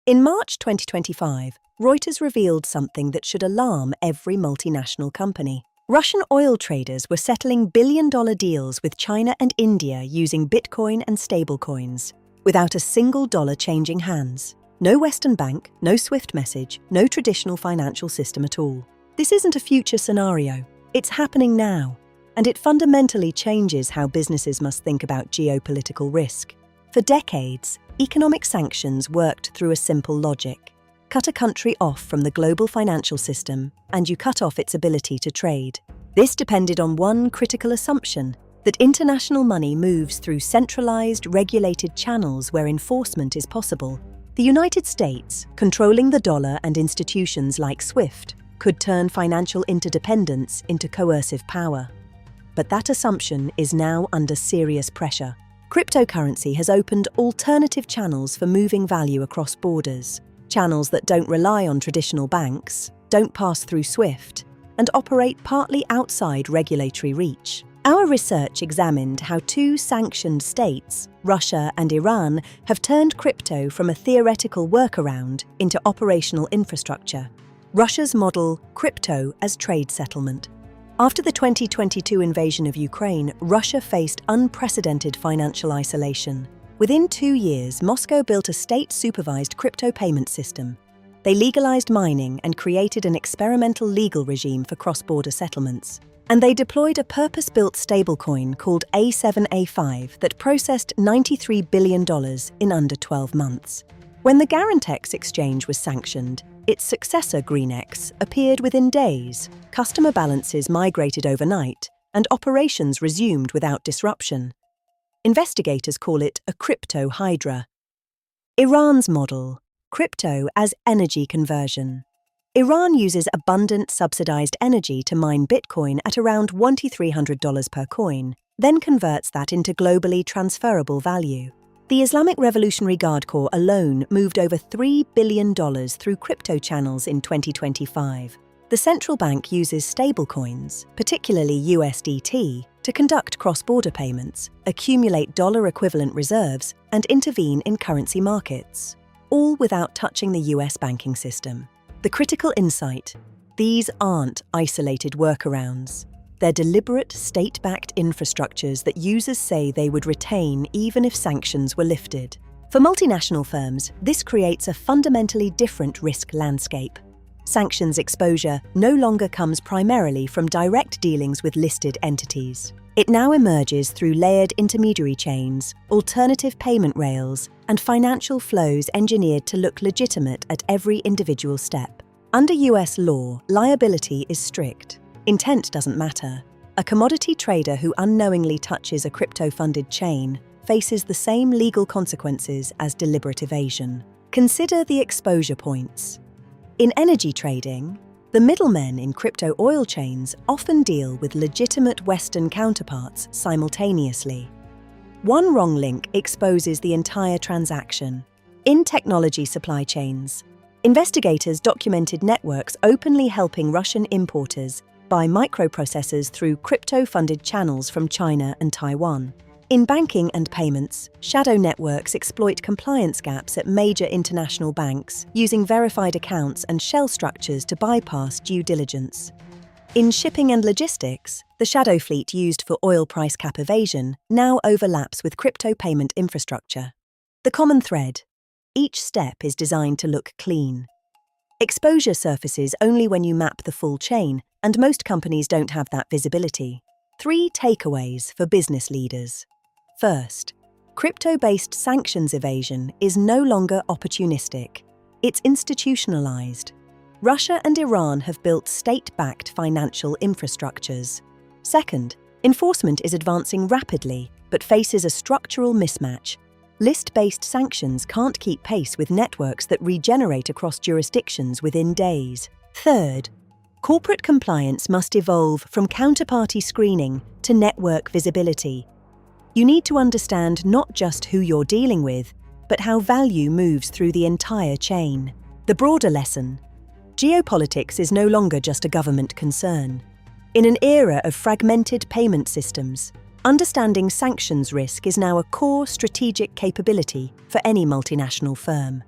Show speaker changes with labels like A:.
A: In March 2025, Reuters revealed something that should alarm every multinational company. Russian oil traders were settling billion-dollar deals with China and India using Bitcoin and stablecoins, without a single dollar changing hands. No Western bank, no SWIFT message, no traditional financial system at all. This isn't a future scenario. It's happening now, and it fundamentally changes how businesses must think about geopolitical risk. For decades, economic sanctions worked through a simple logic. Cut a country off from the global financial system, and you cut off its ability to trade. This depended on one critical assumption, that international money moves through centralized, regulated channels where enforcement is possible. The United States, controlling the dollar and institutions like SWIFT, could turn financial interdependence into coercive power. But that assumption is now under serious pressure. Cryptocurrency has opened alternative channels for moving value across borders. Channels that don't rely on traditional banks, don't pass through SWIFT, and operate partly outside regulatory reach. Our research examined how two sanctioned states, Russia and Iran, have turned crypto from a theoretical workaround into operational infrastructure. Russia's model, crypto as trade settlement. After the 2022 invasion of Ukraine, Russia faced unprecedented financial isolation. Within 2 years, Moscow built a state-supervised crypto payment system. They legalized mining and created an experimental legal regime for cross-border settlements. And they deployed a purpose-built stablecoin called A7A5 that processed $93 billion in under 12 months. When the Garantex exchange was sanctioned, its successor GreenX appeared within days. Customer balances migrated overnight, and operations resumed without disruption. Investigators call it a crypto hydra. Iran's model, crypto as energy conversion. Iran uses abundant subsidized energy to mine Bitcoin at around $2,300 per coin, then converts that into globally transferable value. The Islamic Revolutionary Guard Corps alone moved over $3 billion through crypto channels in 2025. The central bank uses stablecoins, particularly USDT, to conduct cross-border payments, accumulate dollar-equivalent reserves, and intervene in currency markets, all without touching the US banking system. The critical insight: these aren't isolated workarounds. They're deliberate, state-backed infrastructures that users say they would retain even if sanctions were lifted. For multinational firms, this creates a fundamentally different risk landscape. Sanctions exposure no longer comes primarily from direct dealings with listed entities. It now emerges through layered intermediary chains, alternative payment rails, and financial flows engineered to look legitimate at every individual step. Under US law, liability is strict. Intent doesn't matter. A commodity trader who unknowingly touches a crypto-funded chain faces the same legal consequences as deliberate evasion. Consider the exposure points. In energy trading, the middlemen in crypto oil chains often deal with legitimate Western counterparts simultaneously. One wrong link exposes the entire transaction. In technology supply chains, investigators documented networks openly helping Russian importers buy microprocessors through crypto-funded channels from China and Taiwan. In banking and payments, shadow networks exploit compliance gaps at major international banks, using verified accounts and shell structures to bypass due diligence. In shipping and logistics, the shadow fleet used for oil price cap evasion now overlaps with crypto payment infrastructure. The common thread: each step is designed to look clean. Exposure surfaces only when you map the full chain, and most companies don't have that visibility. 3 takeaways for business leaders. First, crypto-based sanctions evasion is no longer opportunistic. It's institutionalized. Russia and Iran have built state-backed financial infrastructures. Second, enforcement is advancing rapidly, but faces a structural mismatch. List-based sanctions can't keep pace with networks that regenerate across jurisdictions within days. Third, corporate compliance must evolve from counterparty screening to network visibility. You need to understand not just who you're dealing with, but how value moves through the entire chain. The broader lesson: geopolitics is no longer just a government concern. In an era of fragmented payment systems, understanding sanctions risk is now a core strategic capability for any multinational firm.